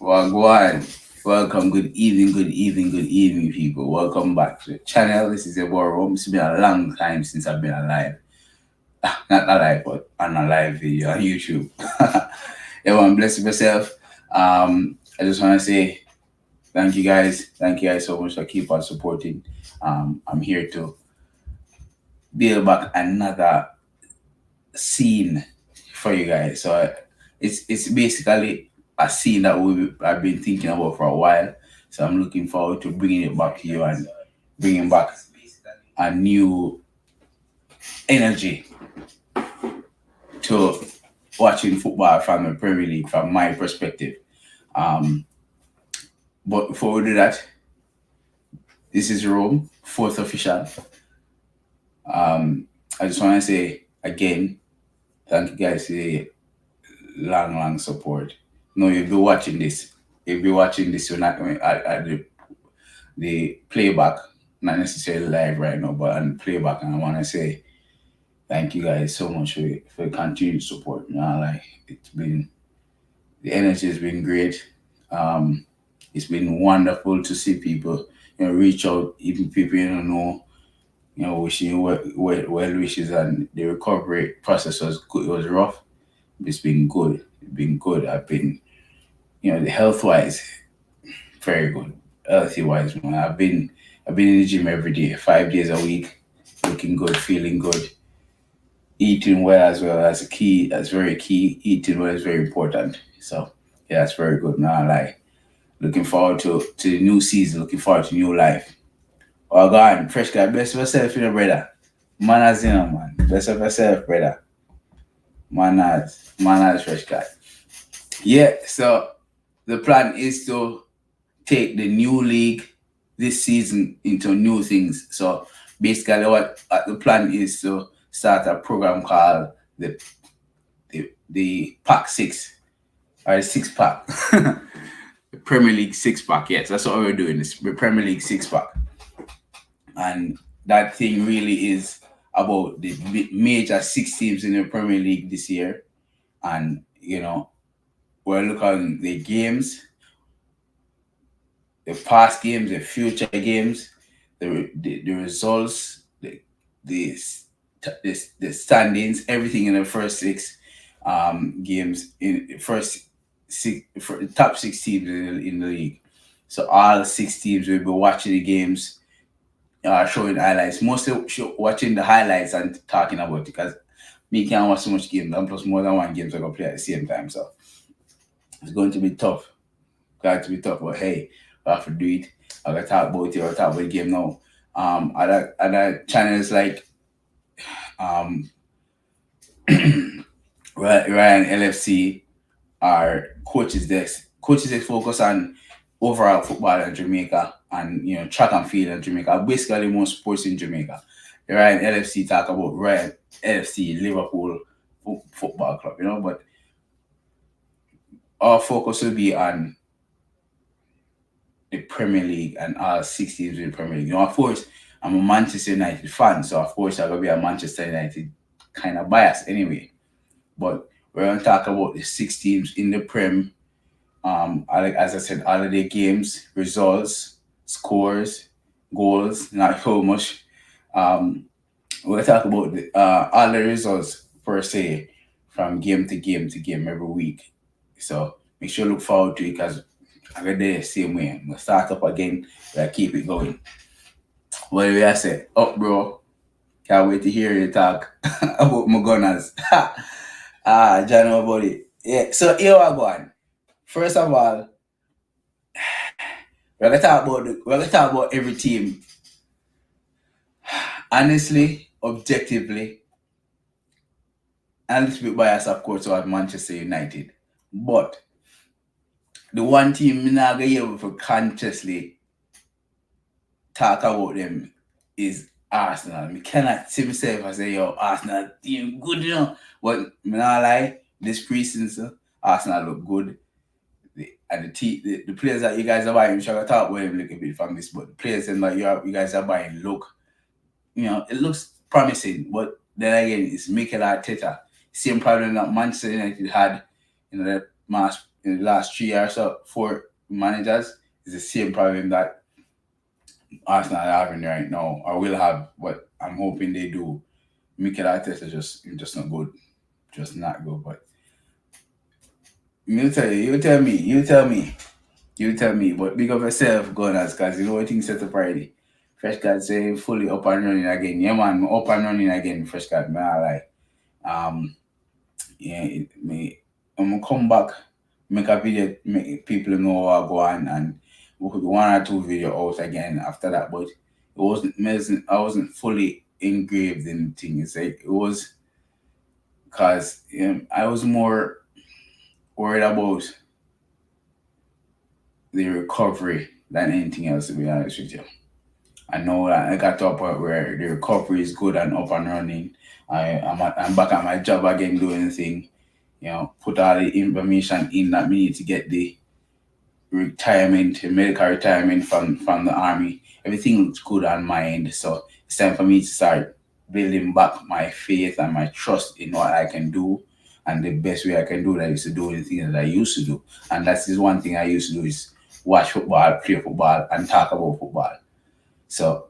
Well, go on. Welcome, good evening, people. Welcome back to the channel. This is your boy Rome. It's been a long time since I've been alive. Not alive, but on a live video on YouTube. Everyone, bless yourself. I just want to say thank you guys. Thank you guys so much for keep on supporting. I'm here to build back another scene for you guys. So it's basically a scene that I've been thinking about for a while. So I'm looking forward to bringing it back to you and bringing back a new energy to watching football from the Premier League from my perspective. Um, but before we do that, this is Rome, fourth official. I just want to say again, thank you guys for the long support. No, you'll be watching this. You'll be watching this. You're not at the playback, not necessarily live right now, but on playback. And I want to say thank you guys so much for continued support. Like it's been the energy has been great. It's been wonderful to see people, reach out, even people you don't know, wishing you well wishes, and the recovery process was good. It was rough. It's been good. It's been good. I've been, the health wise, very good. Healthy wise, man. I've been in the gym every day, 5 days a week, looking good, feeling good, eating well as well. That's a key. That's very key. Eating well is very important. So yeah, that's very good. Now, like looking forward to the new season. Looking forward to new life. Oh God, fresh guy, best of yourself, brother. Manaz, man. Best of yourself, brother. Manaz, fresh guy. Yeah. So the plan is to take the new league this season into new things. So basically, what the plan is to start a program called the Pack Six or the Six Pack, the Premier League Six Pack. Yes, that's what we're doing. This the Premier League Six Pack, and that thing really is about the major six teams in the Premier League this year, and we're looking at the games, the past games, the future games, the results, the the standings, everything in the first six games in the first six for the top six teams in the league. So all six teams will be watching the games, showing highlights, mostly watching the highlights and talking about it because me can't watch so much games and plus more than one games I gonna play at the same time. So it's going to be tough. Got to be tough, but hey, I have to do it. I gotta talk about it. I gotta talk about the game now. Other channels like um Ryan LFC are coaches desk. Coaches desk focus on overall football in Jamaica and track and field in Jamaica. Basically more sports in Jamaica. The Ryan LFC talk about Ryan LFC Liverpool football club, but our focus will be on the Premier League and all six teams in the Premier League. Of course, I'm a Manchester United fan, so of course I'm gonna be a Manchester United kind of bias anyway. But we're gonna talk about the six teams in the Prem. As I said, all of the games, results, scores, goals, not how much. Um, we'll talk about all the results per se from game to game to game every week. So make sure you look forward to it because I'm gonna do the same way. I'm gonna start up again, but I keep it going. What do I say? Up, bro. Can't wait to hear you talk about my gunners. John, about it. Yeah, so here we go on. First of all, we're gonna talk about every team. Honestly, objectively, and a little bit biased, of course, about Manchester United. But the one team I'm not gonna be able to consciously talk about them is Arsenal. I cannot see myself and say, yo, Arsenal team good, But I'm not lie, this preseason, Arsenal look good. And the players that you guys are buying, I'm sure I talk about them a little bit from this, but the players that you guys are buying look, it looks promising. But then again, it's Mikel Arteta. Same problem that Manchester United had, that in the last 3 years or 4 managers is the same problem that Arsenal are having right now, or will have. What I'm hoping they do. Mikel Arteta just not good, just not good. But you tell you, you tell me. But big up yourself, Gunners, because you know what things set up already. Fresh card say fully up and running again. Yeah, man, up and running again. Fresh card, man. I like. Yeah, I'm gonna come back, make a video, make people know what I go on, and we could do 1 or 2 video out again after that. But I wasn't fully engraved in things. Like, it was because I was more worried about the recovery than anything else. To be honest with you, I know that I got to a point where the recovery is good and up and running. I'm back at my job again doing the thing. Put all the information in that we need to get the medical retirement from the army. Everything looks good on my end. So it's time for me to start building back my faith and my trust in what I can do. And the best way I can do that is to do the things that I used to do. And that's is one thing I used to do is watch football, play football, and talk about football. So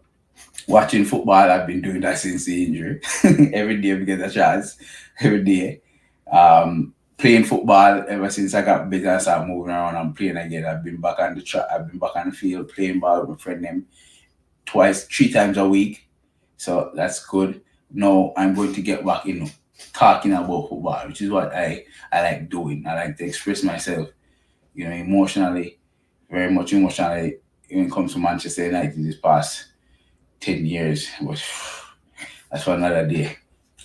watching football, I've been doing that since the injury. Every day we get a chance. Every day. Playing football ever since I got better and started moving around and playing again. I've been back on the track. I've been back on the field playing ball with my friend them 3 times a week. So that's good. Now I'm going to get back in talking about football, which is what I like doing. I like to express myself, emotionally, very much emotionally when it comes to Manchester United this past 10 years. But that's for another day.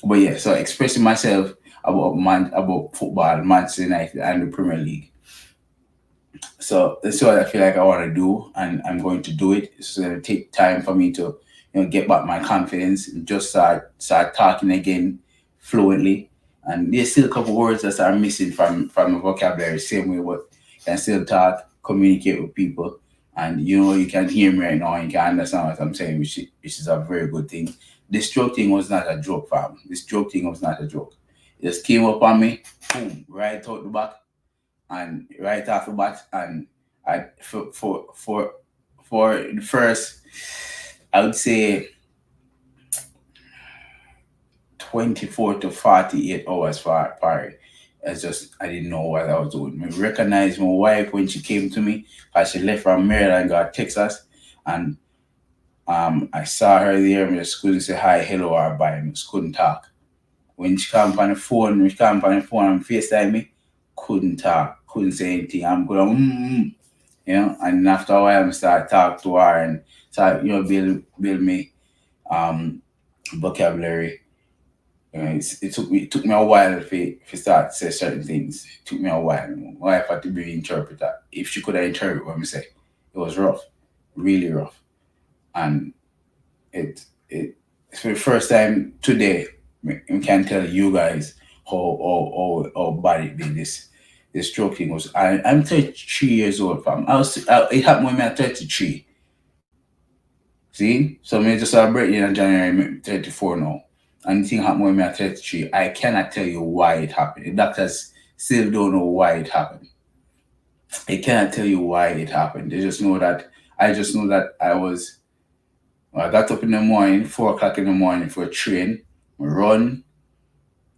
But yeah, so expressing myself about football, Manchester United, and the Premier League. So that's what I feel like I want to do, and I'm going to do it. It's going to take time for me to, get back my confidence and just start talking again fluently. And there's still a couple words that are missing from the vocabulary. Same way, but can still talk, communicate with people, and you can hear me right now and you can understand what I'm saying, which is a very good thing. This joke thing was not a joke, fam. This joke thing was not a joke. It just came up on me, boom, right out the back, and right off the bat, and I for the first, I would say 24 to 48 hours for party. It's just I didn't know what I was doing. I recognized my wife when she came to me because she left from Maryland and got Texas, and I saw her there. I just couldn't say hi, hello, or bye. I just couldn't talk. When she came on the phone, and FaceTime me, couldn't talk, couldn't say anything. I'm going, and after a while, I start talk to her and start, build me vocabulary. It took me a while to start to say certain things. It took me a while. My wife had to be an interpreter. If she could have interpret what I say, it was rough, really rough, and it's for the first time today. I can tell you guys how bad it been. This stroke thing was. I'm 33 years old, fam. It happened when me at 33. See, so me just celebrating in January. Me 34 now. And the thing happened when me at 33. I cannot tell you why it happened. The doctors still don't know why it happened. I cannot tell you why it happened. They just know that. I just know that I got up in the morning, 4 o'clock in the morning for a train, run,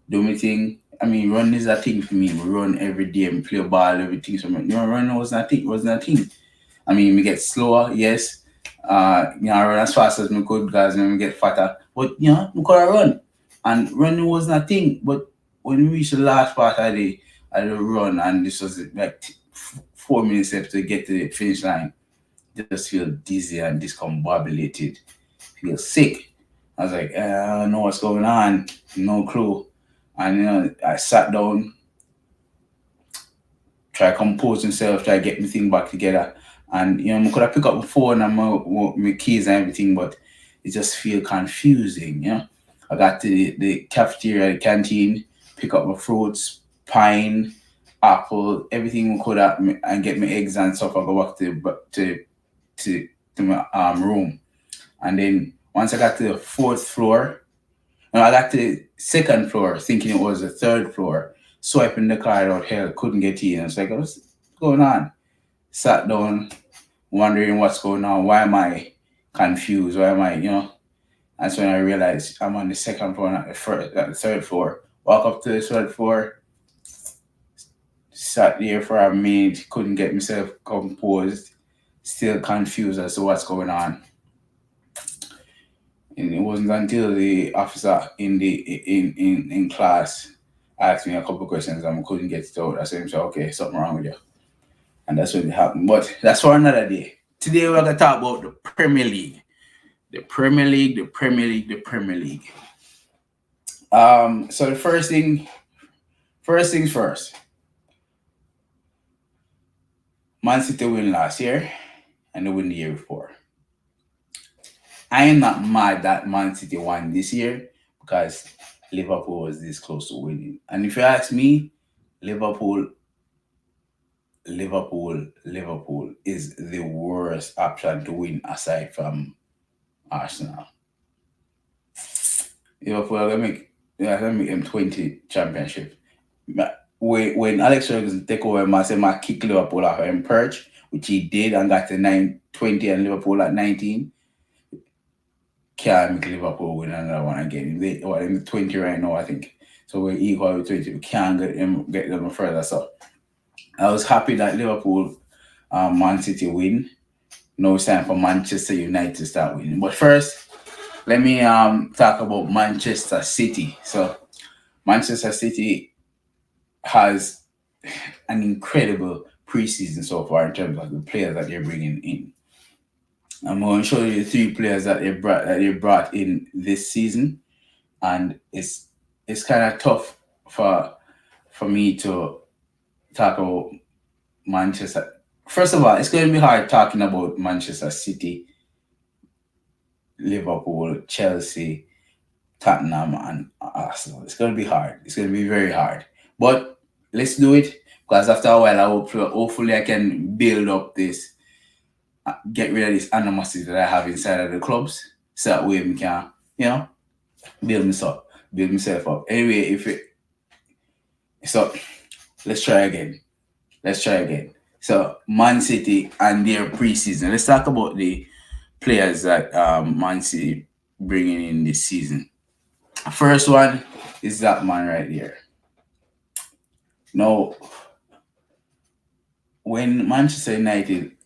do my thing. I mean, run is a thing for me. We run every day and play ball, everything. So, run wasn't a thing. I mean, we get slower, yes. I run as fast as we could because we get fatter. But, we could run. And running wasn't a thing. But when we reached the last part of the run, and this was like 4 minutes left to get to the finish line, just feel dizzy and discombobulated. Feel sick. I was like, I don't know what's going on. No clue. And I sat down, try to compose myself, try to get my thing back together. And I could have picked up my phone and my keys and everything, but it just feel confusing. I got to the cafeteria, the canteen, pick up my fruits, pine, apple, everything we could have, and get my eggs and stuff. I go back to my room. And then once I got to the 4th floor, I got to the 2nd floor thinking it was the 3rd floor, swiping the card out, hell, couldn't get in. It's like, going on? Sat down, wondering what's going on. Why am I confused? Why am I, That's when I realized I'm on the second floor, not the first, not the third floor. Walk up to the third floor, sat there for a minute, couldn't get myself composed, still confused as to what's going on. And it wasn't until the officer in class asked me a couple of questions and I couldn't get it out. I said, okay, something wrong with you. And that's when it happened. But that's for another day. Today we're gonna talk about the Premier League. The Premier League, the Premier League, the Premier League. So the first things first. Man City win last year and they win the year before. I am not mad that Man City won this year because Liverpool was this close to winning. And if you ask me, Liverpool is the worst option to win aside from Arsenal. Liverpool are gonna make them 20 championship. When Alex Ferguson take over, I kick Liverpool off and perch, which he did and got to 20 and Liverpool at 19. Can't make Liverpool win another one again. They are in the 20 right now, I think. So we're equal with 20. We can't get them further. So I was happy that Liverpool, Man City win. No time for Manchester United to start winning. But first, let me talk about Manchester City. So Manchester City has an incredible preseason so far in terms of the players that they're bringing in. I'm going to show you the 3 players that they brought in this season, and it's kind of tough for me to talk about Manchester. First of all, it's going to be hard talking about Manchester City, Liverpool, Chelsea, Tottenham, and Arsenal. It's going to be hard. It's going to be very hard. But let's do it because after a while, hopefully I can build up this, get rid of this animosity that I have inside of the clubs, so that way we can, build myself up. Anyway, so let's try again. So Man City and their preseason. Let's talk about the players that Man City bringing in this season. First one is that man right here. Now, when Manchester United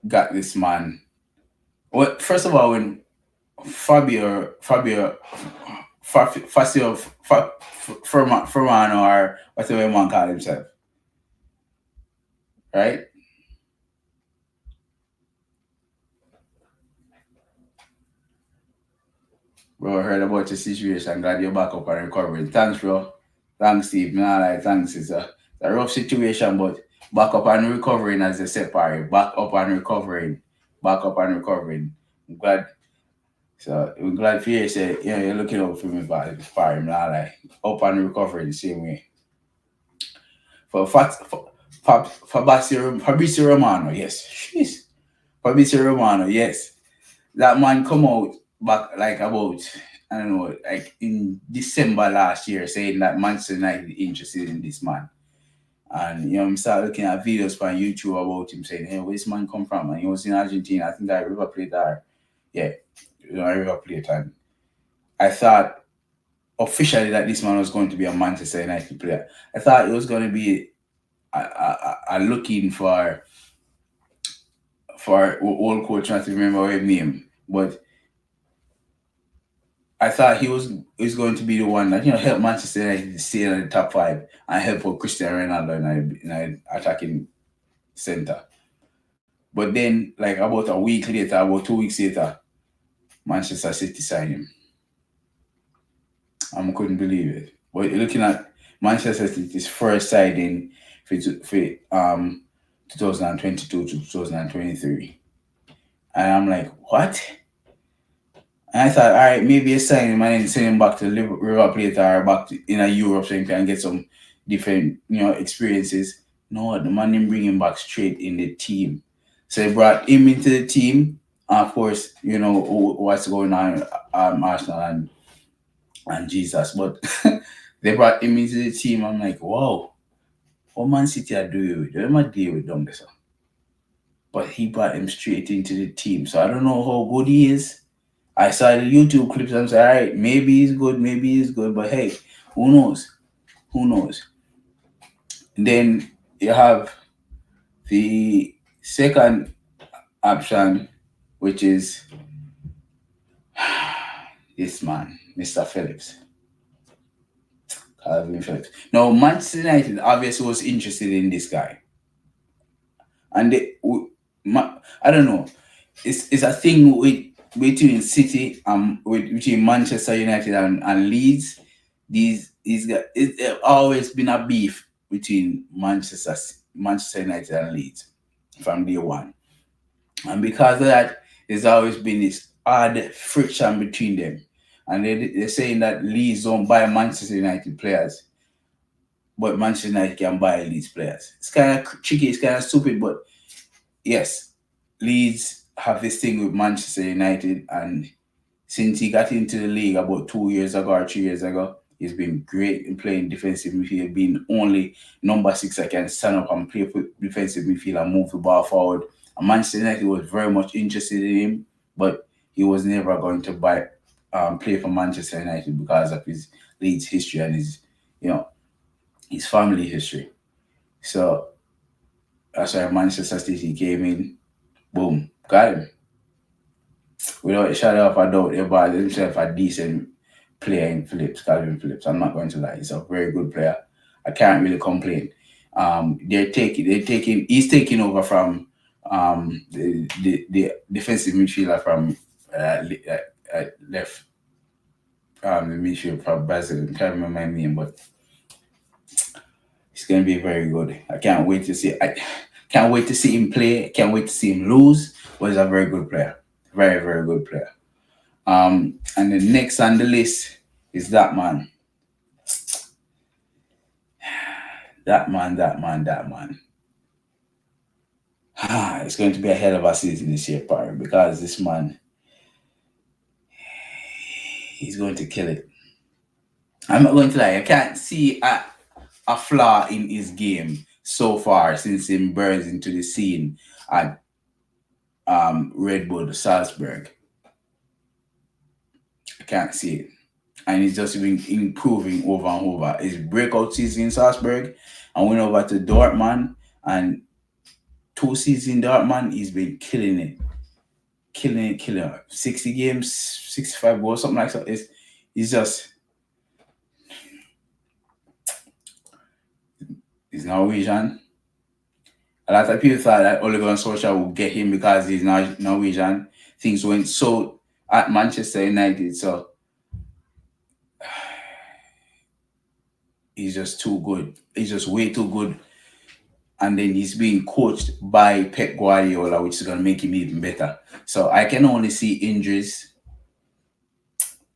got this man, well, first of all, when Fabio Fermano or whatever man call himself, right? Bro, I heard about your situation. Glad you're back up and recovering. Thanks, bro. Thanks, Steve. Thanks. It's a rough situation, but back up and recovering, as they say, Parry. Back up and recovering. I'm glad. So we're glad for you. Say, you're looking out for me, Parry. Up and recovering the same way. Fabrizio Romano, yes. Jeez. Fabrizio Romano, yes. That man come out back like about, I don't know, like in December last year saying that Manchester United is interested in this man. And, I started looking at videos on YouTube about him saying, hey, where this man come from? And he was in Argentina. I think I River Plate there. Yeah, I River Plate. And I thought officially that this man was going to be a Manchester United player. I thought it was going to be looking for old coach, not to remember his name, but I thought he's going to be the one that help Manchester United stay in the top 5 and help out Cristiano Ronaldo in an attacking center. But then, like about a week later, about 2 weeks later, Manchester City signed him. I couldn't believe it. But looking at Manchester City's first signing for 2022 to 2023, and I'm like, what? And I thought, all right, maybe a sign him and then send him back to River Plate or back in Europe so he can get some different, experiences. No, the man didn't bring him back straight in the team. So they brought him into the team. And of course, what's going on Arsenal and Jesus. But they brought him into the team. I'm like, wow. What Man City are doing with them? They deal with them, sir. But he brought him straight into the team. So I don't know how good he is. I saw the YouTube clips and said, all right, maybe he's good, but hey, who knows? Who knows? And then you have the second option, which is this man, Mr. Phillips. Calvin Phillips. Now, Manchester United obviously was interested in this guy. And I don't know. It's a thing between City between Manchester United and Leeds. These guys, it's always been a beef between Manchester United and Leeds from day one. And because of that, there's always been this odd friction between them. And they're saying that Leeds don't buy Manchester United players, but Manchester United can buy Leeds players. It's kind of tricky, it's kind of stupid, but yes, Leeds have this thing with Manchester United, and since he got into the league about 2 years ago or 3 years ago, he's been great in playing defensive midfield, being only number 6 that can stand up and play for defensive midfield and move the ball forward. And Manchester United was very much interested in him, but he was never going to play for Manchester United because of his Leeds history and his family history. So that's why Manchester City came in, boom, got him. Without a shadow of a doubt, he bought himself a decent player in Calvin Phillips. I'm not going to lie, he's a very good player. I can't really complain. He's taking over from the defensive midfielder from left the midfield from Brazil. I can't remember my name, but it's gonna be very good. I can't wait to see. I can't wait to see him play. Can't wait to see him lose. But he's a very good player. Very, very good player. And the next on the list is that man. That man. It's going to be a hell of a season this year, Parry, because this man, he's going to kill it. I'm not going to lie, I can't see a flaw in his game so far since he burst into the scene at Red Bull Salzburg. I can't see it. And he's just been improving over and over. His breakout season in Salzburg and went over to Dortmund, and 2 seasons in Dortmund, he's been killing it. Killing it. 60 games, 65 goals, something like that. He's just... He's Norwegian. A lot of people thought that Ole Gunnar Solskjaer would get him because he's Norwegian. Things went so at Manchester United, so he's just too good. He's just way too good. And then he's being coached by Pep Guardiola, which is going to make him even better. So I can only see injuries.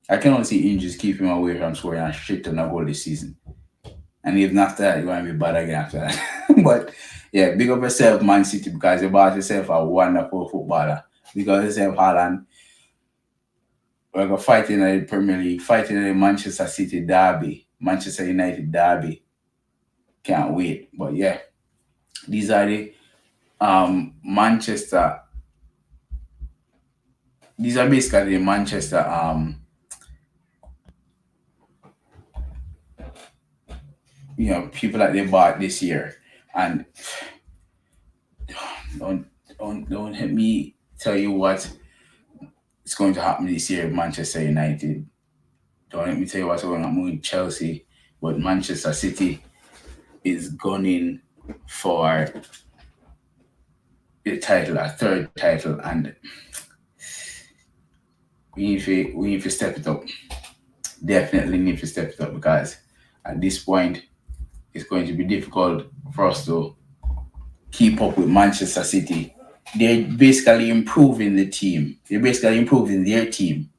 Keep him away from scoring a shit ton of goal this season. And even after that, you're going to be bad again after that. But yeah, big up yourself, Man City, because you bought yourself a wonderful footballer. Because yourself, Haaland. We're going to fight in the Premier League, fighting in the Manchester City derby, Manchester United derby. Can't wait. But yeah, these are the Manchester. These are basically the Manchester people that they bought this year. And don't let me tell you what is going to happen this year with Manchester United. Don't let me tell you what's going to happen with Chelsea. But Manchester City is gunning for the title, a third title, and we need to step it up. Definitely need to step it up, because at this point it's going to be difficult for us to keep up with Manchester City. They're basically improving the team. They're basically improving their team,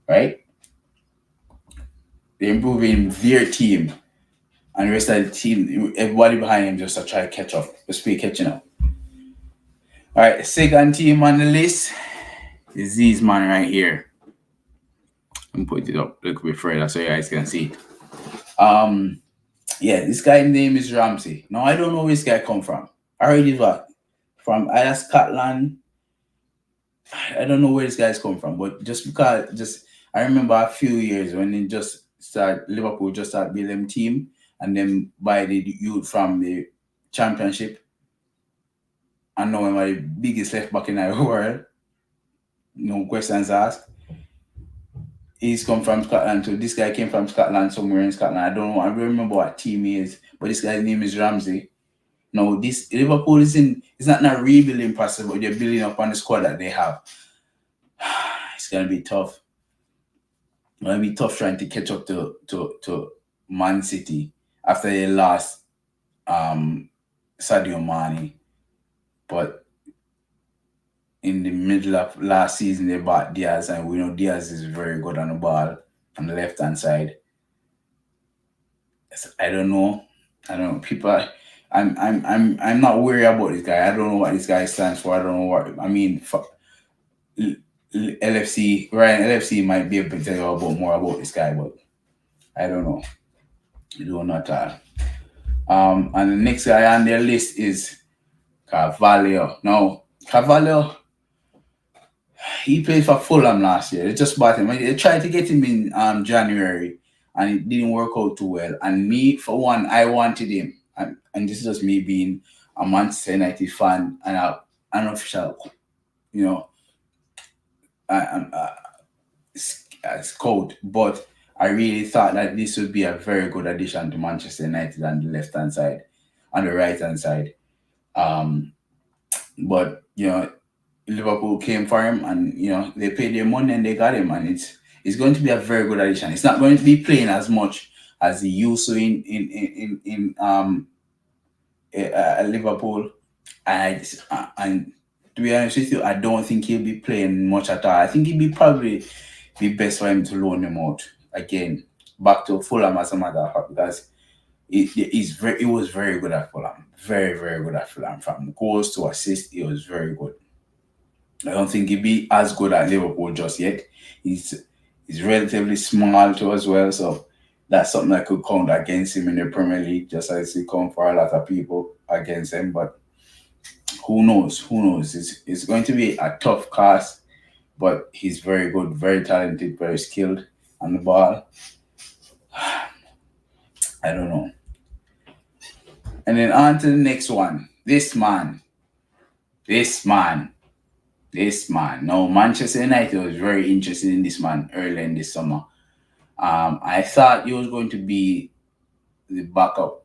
right? They're improving their team, and the rest of the team, everybody behind them, just to try to catch up. Just be catching up. All right, second team on the list is these man right here. Let me put it up a little bit further so you guys can see it. Yeah, this guy's name is Ramsey. Now I don't know where this guy come from. I heard he's what from either Scotland. I don't know where this guy's come from, but just I remember a few years when they just start Liverpool just start building them team and then buy the youth from the championship. I know him the biggest left back in the world. No questions asked. He's come from Scotland, so this guy came from Scotland, somewhere in Scotland. I don't know. I don't remember what team he is, but this guy's name is Ramsey. No, this Liverpool is in. It's not a rebuilding process, but they're building up on the squad that they have. It's gonna be tough. It's gonna be tough trying to catch up to Man City after they lost Sadio Mane. But in the middle of last season, they bought Diaz, and we know Diaz is very good on the ball on the left hand side. I don't know. I don't know. People, I'm not worried about this guy. I don't know what this guy stands for. I don't know what. I mean, LFC, Ryan LFC might be able to tell you about more about this guy, but I don't know. I don't know at all. And the next guy on their list is Carvalho. Now, Carvalho, he played for Fulham last year. They just bought him. They tried to get him in January, and it didn't work out too well. And me, for one, I wanted him. And this is just me being a Manchester United fan and an unofficial, you know, scout. But I really thought that this would be a very good addition to Manchester United on the left hand side, on the right hand side. But Liverpool came for him, and they paid their money and they got him, and it's going to be a very good addition. It's not going to be playing as much as he used to in Liverpool, and to be honest with you, I don't think he'll be playing much at all. I think it'd be probably be best for him to loan him out again back to Fulham as a matter of fact, because he was very good at Fulham, very very good at Fulham. From goals to assists, he was very good. I don't think he'd be as good at Liverpool just yet. He's relatively small too as well, so that's something that could count against him in the Premier League, just as it come for a lot of people against him. But who knows? Who knows? It's going to be a tough cast, but he's very good, very talented, very skilled on the ball. I don't know. And then on to the next one. This man. Now, Manchester United was very interested in this man early in this summer. I thought he was going to be the backup,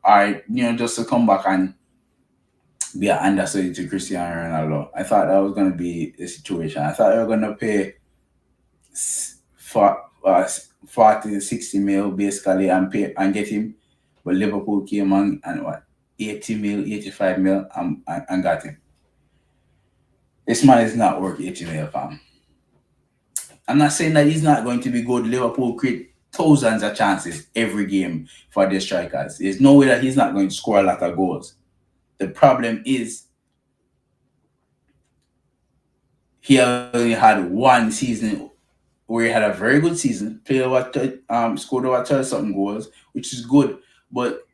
just to come back and be an understudy to Cristiano Ronaldo. I thought that was going to be the situation. I thought they were going to pay for 40 60 mil basically and get him, but Liverpool came on and what 80 mil, 85 mil and got him. This man is not worth 80 mil, fam. I'm not saying that he's not going to be good. Liverpool create thousands of chances every game for their strikers. There's no way that he's not going to score a lot of goals. The problem is he only had one season where he had a very good season, played scored over 30 something goals, which is good, but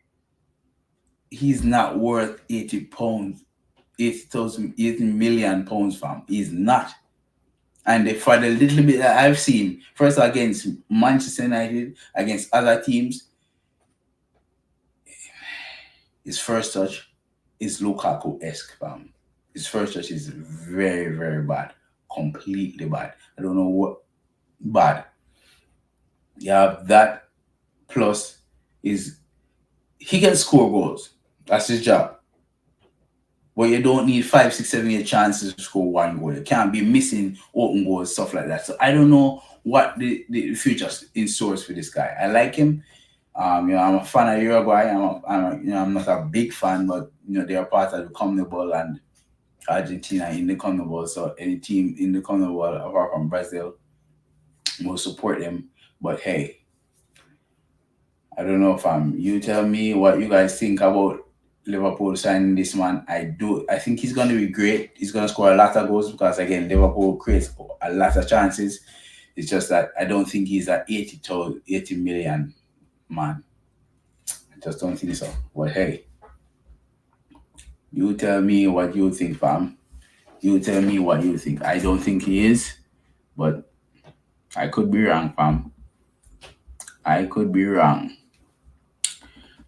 he's not worth £80, 80 million pounds, fam. He's not. And for the little bit that I've seen, first against Manchester United, against other teams, his first touch is Lukaku-esque, fam. His first touch is very, very bad. Completely bad. I don't know what bad. You have that, plus he can score goals. That's his job. But you don't need 5, 6, 7, 8 chances to score one goal. You can't be missing open goals, stuff like that. So I don't know what the future in stores for this guy. I like him. I'm a fan of Uruguay. I'm not a big fan, but they are part of the CONMEBOL and Argentina in the CONMEBOL. So any team in the CONMEBOL apart from Brazil will support them. But hey, I don't know, fam. You tell me what you guys think about Liverpool signing this man. I think he's going to be great. He's going to score a lot of goals because, again, Liverpool creates a lot of chances. It's just that I don't think he's at 80 million man. I Just don't think so. But hey, you tell me what you think, fam. You tell me what you think. I don't think he is, but I could be wrong, fam. I could be wrong.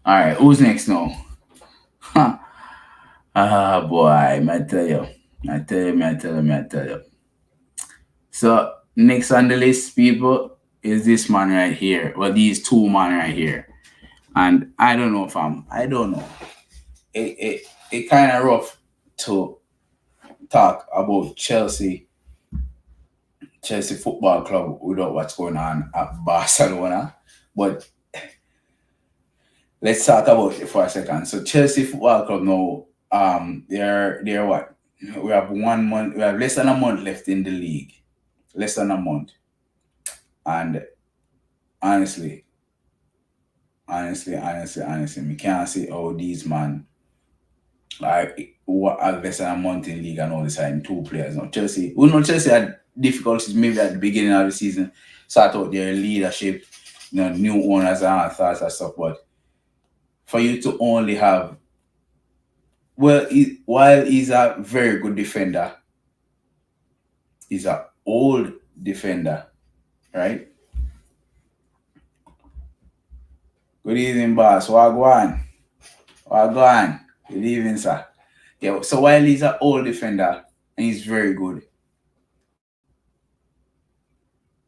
All right, who's next now? Ah, boy, I tell you. I tell you. So, next on the list, people, is this man right here. Well, these two man right here. And I don't know, fam. I don't know. It kind of rough to talk about Chelsea Football Club without what's going on at Barcelona. But let's talk about it for a second. So Chelsea Football Club now, they're what? We have 1 month. We have less than a month left in the league. Less than a month. And honestly, we can't see how these man like what have less than a month in league and all this time 2 players. Now Chelsea, we know Chelsea had difficulties maybe at the beginning of the season, start out their leadership, new owners and all thoughts and stuff. But for you to only have while he's a very good defender, he's an old defender, right? Good evening, boss. Wagwan. Wagwan. Good evening, sir. Yeah, so while he's an old defender and he's very good,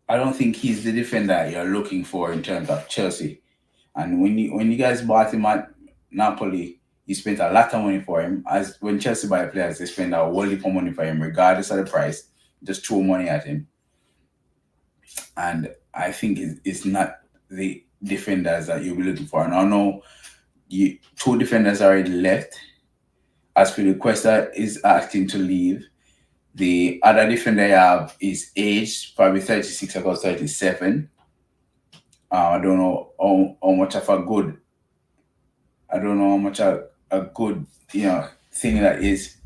I don't think he's the defender you're looking for in terms of Chelsea. And when you guys bought him at Napoli, you spent a lot of money for him. As when Chelsea buy players, they spend a whole heap of money for him, regardless of the price. Just throw money at him. And I think it's not the defenders that you'll be looking for. And I know two defenders already left. Aspilicueta is asking to leave. The other defender you have is aged, probably 36 or 37. I don't know how much of a good. I don't know how much a good thing that is.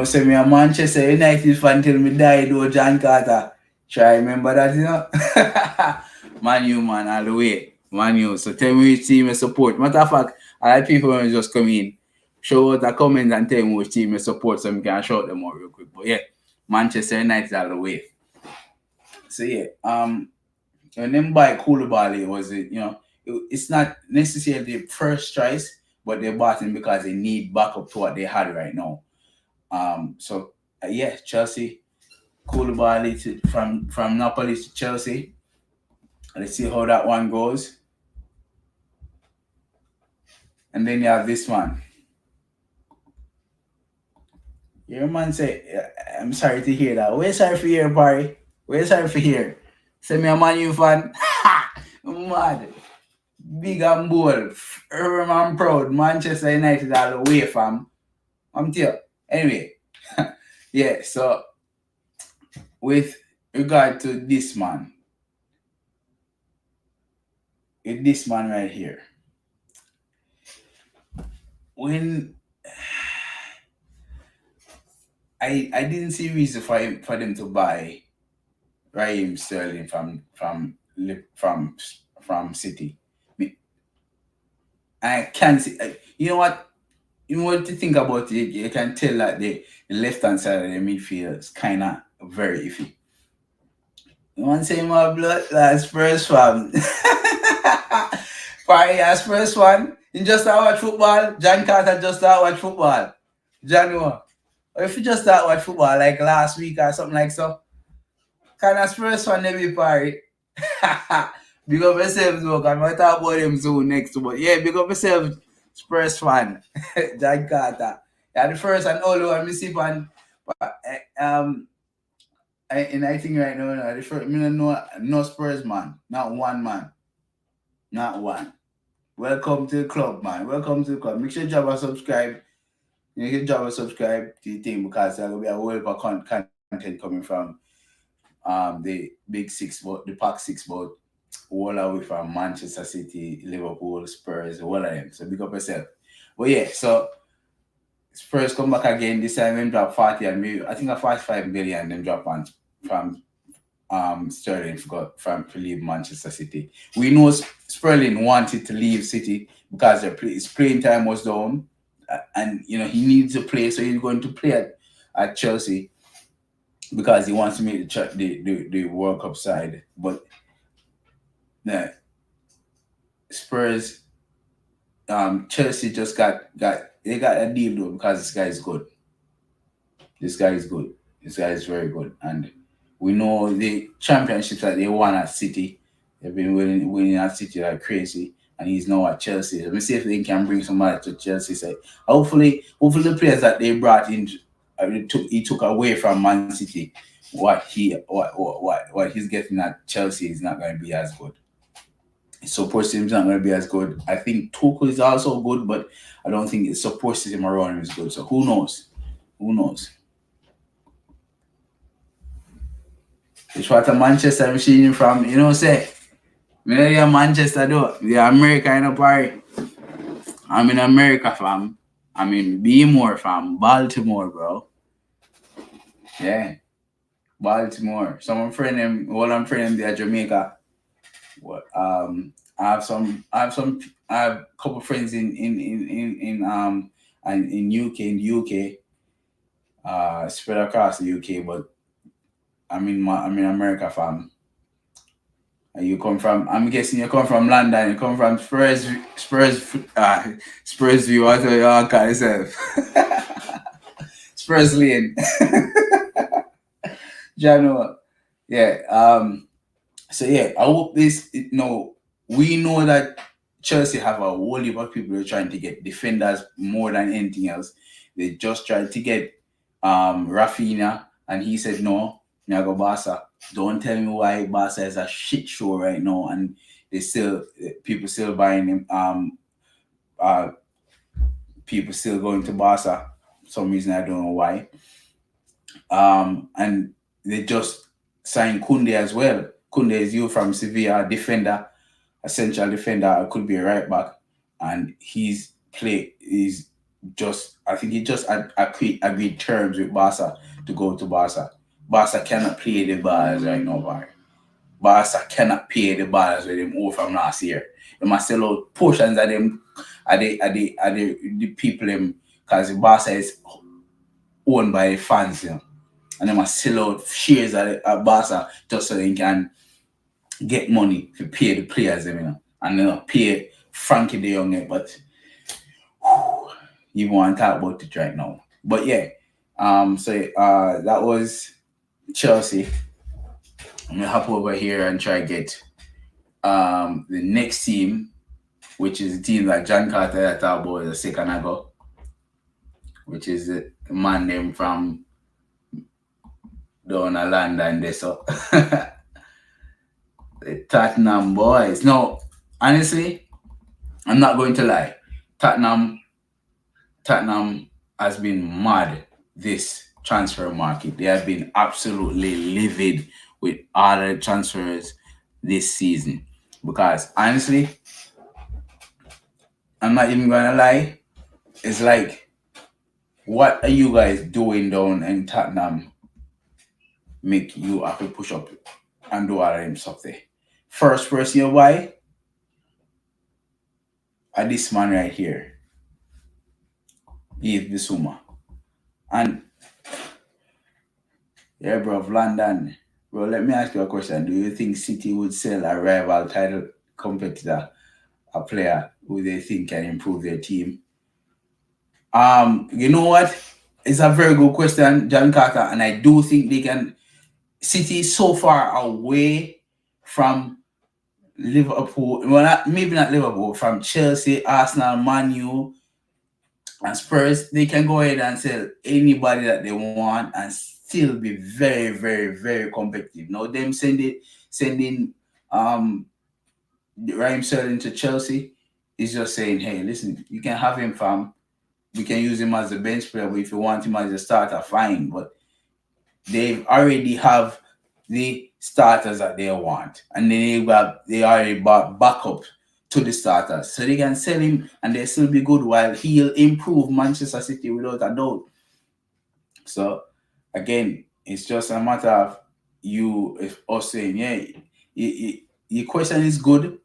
Say me a Manchester United fan till me die though, John Carter. Try remember that, Man U, man, all the way. Man U. So tell me which team you support. Matter of fact, a lot of people when just come in, show out a comment and tell me which team you support so we can shout them out real quick. But yeah, Manchester United all the way. So yeah, when them buy Koulibaly was it's not necessarily the first choice, but they bought him because they need backup to what they had right now. So yeah, Chelsea, Koulibaly from Napoli to Chelsea. Let's see how that one goes. And then you have this one. Your man say, I'm sorry to hear that. We're sorry for hear, Barry. We're sorry for hear. Say me a Man U fan. Mad. Big and bold. Firm and proud. Manchester United all the way, fam. I'm telling you. Anyway. Yeah, so with regard to this man. With this man right here. When I didn't see reason for them to buy Raheem Sterling from City. I can't see. You know what? You know what to think about it. You can tell that the left hand side of the midfield is kind of very iffy. You want to say my blood? That's first one. Party as first one. You just start watch football. John Carter just start watch football. January. Or if you just start watch football like last week or something like so. Kind of first one maybe party. Big up yourself though, because we'll talk about them soon next. But yeah, big up yourself, Spurs fan. John Carter. Yeah, the first and only one we see fan. But I think right now, the first, no Spurs man. Not one man. Not one. Welcome to the club, man. Welcome to the club. Make sure you drop a subscribe. You can drop a subscribe to the thing because there will be a whole heap of content coming from the big six, but the pack six, but all the way from Manchester City, Liverpool, Spurs, all of them. So big up yourself. But yeah, so Spurs come back again. This time them drop 40 and maybe I think a 45 million them drop on from Sterling to leave Manchester City. We know Sterling wanted to leave City because his playing time was down, and he needs to play, so he's going to play at Chelsea because he wants to make the World Cup side. But the Spurs, Chelsea just got a deal though because this guy is good. This guy is good. This guy is very good, and we know the championships that they won at City. They've been winning at City like crazy, and he's now at Chelsea. Let me see if they can bring somebody to Chelsea. Say, hopefully the players that they brought in, he took away from Man City. What he's getting at Chelsea is not going to be as good. His support system is not going to be as good. I think Tuchel is also good, but I don't think his support system around him is good. So who knows? Who knows? It's what a Manchester machine from, say. Me know Manchester though. The America in a party. I'm in America, fam. I'm in Baltimore, fam. Baltimore, bro. Yeah. Baltimore. Some friend them, all I'm friend them there Jamaica. What I have a couple friends in UK, in the UK. Spread across the UK, but I'm in America, fam. And you come from, I'm guessing you come from London, you come from Spursview, whatever you want to call yourself. Spurs Lane. Jano. Yeah. So yeah, I hope this, we know that Chelsea have a whole heap of people who are trying to get defenders more than anything else. They just tried to get Rafinha, and he said no, I go Barca. Don't tell me why Barca is a shit show right now, and people still buying him. People still going to Barca. For some reason I don't know why. And they just signed Koundé as well. Koundé is you from Sevilla, defender, a central defender, could be a right back, and I think he just agreed terms with Barca to go to Barca. Barca cannot pay the bars right now, Barry. Barca cannot pay the bars with them all from last year. They must sell out portions of them the people them, because Barca is owned by the fans, and they must sell out shares at Barca just so they can get money to pay the players, and they not pay Frankie de Jong, but you want to talk about it right now. But yeah, that was Chelsea. I'm gonna hop over here and try to get the next team, which is the team that John Carter talked about a second ago, which is the man named from down London there. So the Tottenham boys. No, honestly, I'm not going to lie. Tottenham has been mad this transfer market. They have been absolutely livid with all the transfers this season. Because honestly, I'm not even gonna lie. It's like, what are you guys doing down in Tottenham? Make you have to push up and do all of them stuff there. First person you buy are this man right here. Yves Bissouma. And yeah, bro, London. Bro, let me ask you a question. Do you think City would sell a rival title competitor, a player who they think can improve their team? You know what? It's a very good question, John Carter, and I do think they can. City is so far away from Liverpool. Well, maybe not Liverpool, from Chelsea, Arsenal, Man U, and Spurs. They can go ahead and sell anybody that they want and still be very, very, very competitive. Now, them sending Raheem Sterling to Chelsea is just saying, hey, listen, you can have him, fam. We can use him as a bench player, but if you want him as a starter, fine. But they already have the starters that they want, and then they already bought backup to the starters, so they can sell him and they still be good while he'll improve Manchester City without a doubt. So again, it's just a matter of you if us saying, yeah, your question is good.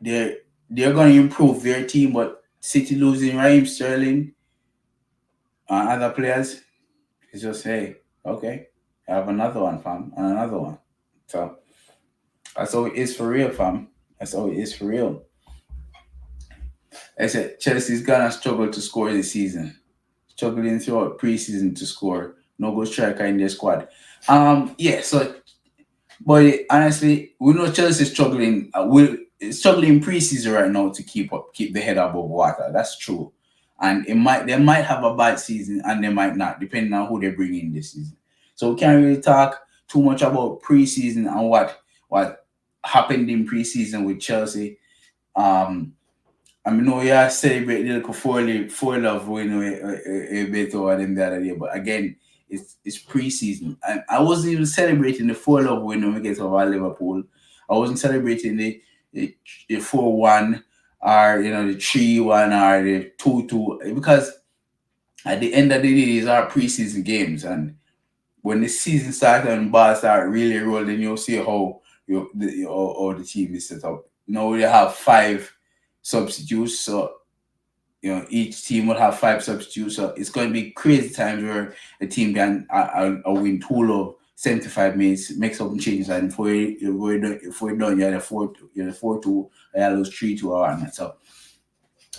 They're they're going to improve their team, but City losing Raheem Sterling and other players, it's just hey, okay, I have another one, fam, and another one. So that's how it is for real, fam. That's how it is for real. I said Chelsea's gonna struggle to score this season. Struggling throughout preseason to score. No good striker in their squad. Yeah, so but honestly, we know Chelsea struggling. Will struggling preseason right now to keep the head above water. That's true, and they might have a bad season and they might not, depending on who they bring in this season. So we can't really talk too much about preseason and what happened in preseason with Chelsea. Um, I mean, no, yeah, celebrate the little four love win a bit over them the other day, but again, it's preseason, and I wasn't even celebrating the 4 love win when we get over Liverpool. I wasn't celebrating the 4-1 or the 3-1 or the 2-2 because at the end of the day, these are preseason games, and when the season starts and ball start really rolling, you'll see how the team is set up. Now we have 5 substitutes, so each team will have 5 substitutes. So it's going to be crazy times where the team can win 75 minutes, make some changes, and before you're done, you're the 4-2, you lose 3-2 or whatnot. So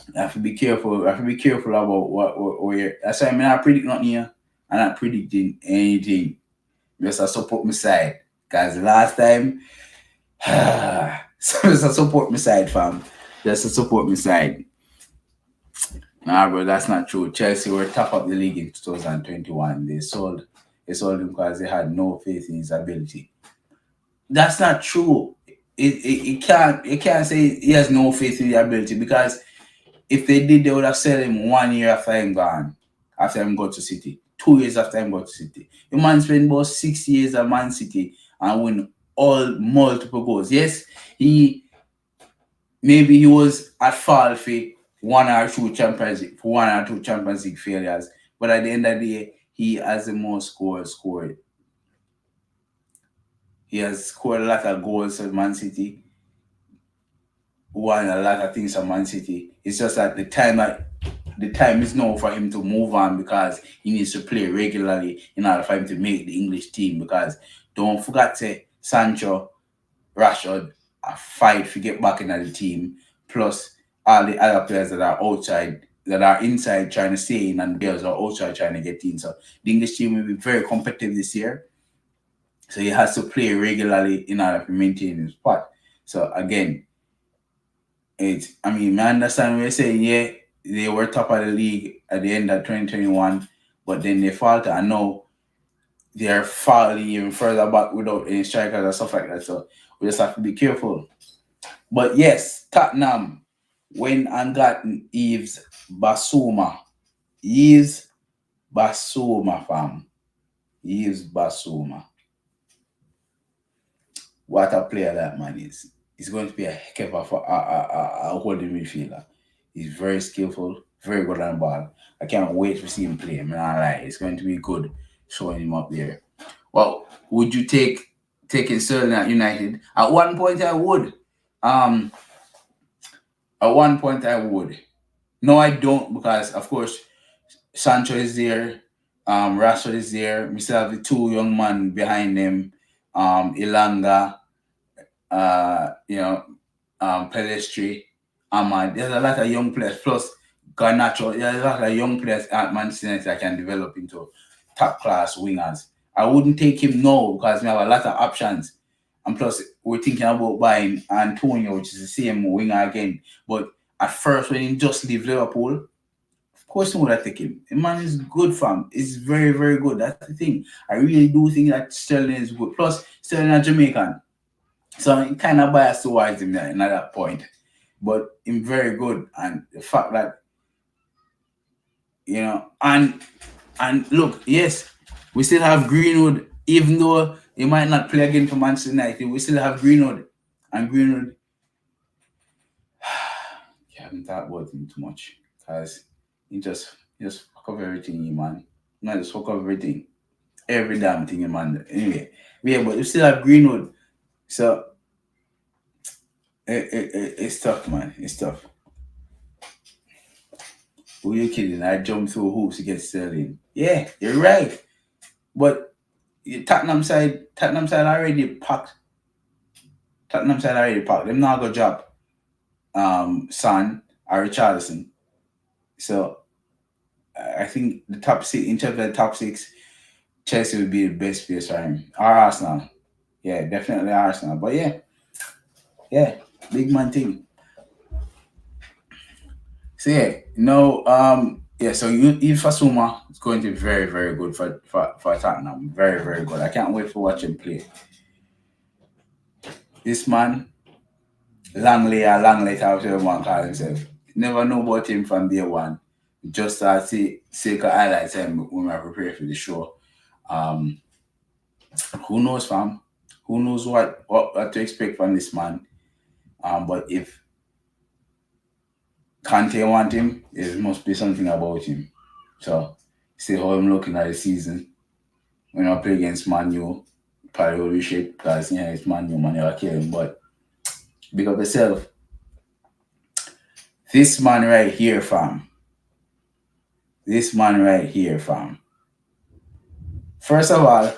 you have to be careful. You have to be careful about what you're. That's why I'm not predicting nothing here. I'm not predicting anything. Just I support my side. Because last time, so just I support my side, fam. Just to support my side. Nah, bro, that's not true. Chelsea were top of the league in 2021. They sold him because they had no faith in his ability. That's not true. It can't say he has no faith in the ability because if they did, they would have sold him 1 year after him gone, after him go to City, 2 years after him go to City. The man spent about 6 years at Man City and win all multiple goals. Yes, maybe he was at fault for one or two Champions League failures, but at the end of the day, he has the most goals scored. He has scored a lot of goals for Man City, won a lot of things for Man City. It's just that the time is now for him to move on because he needs to play regularly in order for him to make the English team. Because don't forget to Sancho, Rashford are fight to get back into the team, plus all the other players that are outside, that are inside trying to stay in, and players are outside trying to get in. So the English team will be very competitive this year. So he has to play regularly in order to maintain his spot. So again, I mean, I understand what you're saying, yeah, they were top of the league at the end of 2021, but then they falter, and now they're falling even further back without any strikers and stuff like that. So we just have to be careful. But yes, Tottenham went and got Yves Basuma. Yves Basuma, fam. Yves Basuma. What a player that man is. He's going to be a heck of a holding midfielder. He's very skillful, very good on the ball. I can't wait to see him play. I'm not lie. It's going to be good showing him up there. Well, would you taking Sterling at United? At one point I would. Um at one point I would. No, I don't, because of course Sancho is there, Rashford is there. We still have the two young men behind them, Ilanga, Pelestri, Ahmad. There's a lot of young players. Plus Garnacho. There's a lot of young players at Manchester United that can develop into top class wingers. I wouldn't take him now because we have a lot of options. And plus, we're thinking about buying Antonio, which is the same winger again. But at first, when he just leave Liverpool, of course, we would have taken him. The man is good, fam. It's very, very good. That's the thing. I really do think that Sterling is good. Plus, Sterling is Jamaican. So I'm kind of biased towards him there at that point. But him very good. And the fact that, and look, yes, we still have Greenwood, even though he might not play again for Manchester United, we still have Greenwood. And Greenwood, you haven't thought about him too much. Because he just fuck up everything, man. Not just fuck up everything. Every damn thing, man. Anyway, yeah, but you still have Greenwood. So it's tough, man. It's tough. Who you kidding? I jumped through hoops to get Sterling. Yeah, you're right. But Tottenham side already packed. Tottenham side already packed. Them not gonna drop Son or Richarlison. So I think the top six in terms of the top six, Chelsea would be the best place for him. Or Arsenal. Yeah, definitely Arsenal. But yeah, big man thing. So yeah, no, yeah. So Fasuma is going to be very, very good for Tottenham. Very, very good. I can't wait for watching play. This man, Langley or Langley, however one call himself. Never know about him from day one. Just see highlights him when I prepare for the show. Um, who knows, fam? Who knows what to expect from this man? But if Kante want him, it must be something about him. So see how I'm looking at the season. When I play against Man U, probably will be shit because it's Man U, man, you're killing. But big up yourself. This man right here, fam. This man right here, fam. First of all,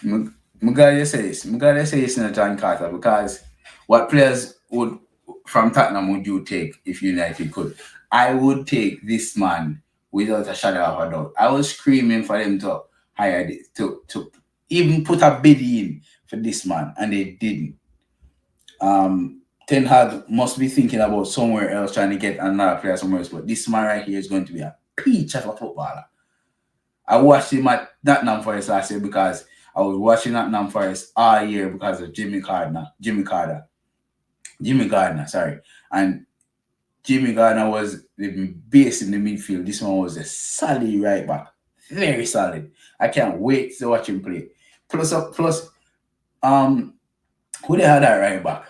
I'm glad say this. I'm glad say this in a John Carter because what players would from Tottenham would you take if United could? I would take this man without a shadow of a doubt. I was screaming for them to hire to even put a bid in for this man, and they didn't. Ten Hag must be thinking about somewhere else, trying to get another player somewhere else. But this man right here is going to be a peach of a footballer. I watched him at Nottingham Forest last year because I was watching Nottingham Forest all year because of Jimmy Gardner, sorry. And Jimmy Gardner was the base in the midfield. This one was a solid right back. Very solid. I can't wait to watch him play. Plus, who they had that right back?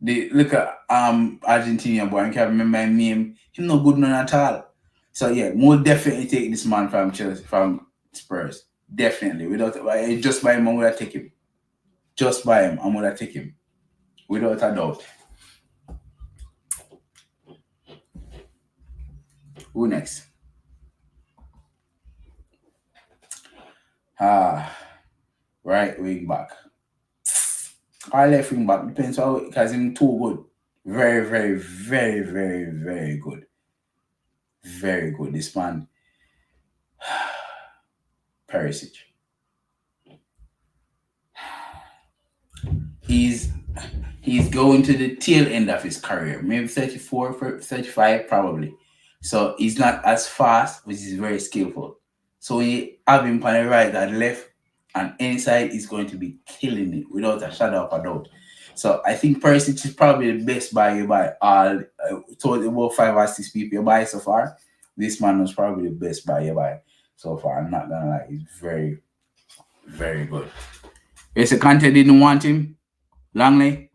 They look at Argentinian boy, I can't remember his name. He's no good none at all. So yeah, more definitely take this man from Chelsea, from Spurs. Definitely. Without just by him, I'm gonna take him. Just by him, I'm gonna take him. Without a doubt. Who next? Right wing back. Or left wing back. Depends how because him too good. Very, very, very, very, very good. Very good. This man. Perisic. He's he's going to the tail end of his career. Maybe 34, 35 probably. So he's not as fast, but he's very skillful. So he have him on the right and left and inside is going to be killing it without a shadow of a doubt. So I think Perisic is probably the best buy you buy all told about 5 or 6 people you buy so far. This man was probably the best buy you buy so far. I'm not gonna lie, he's very, very good. Yes, Kante didn't want him. Langley.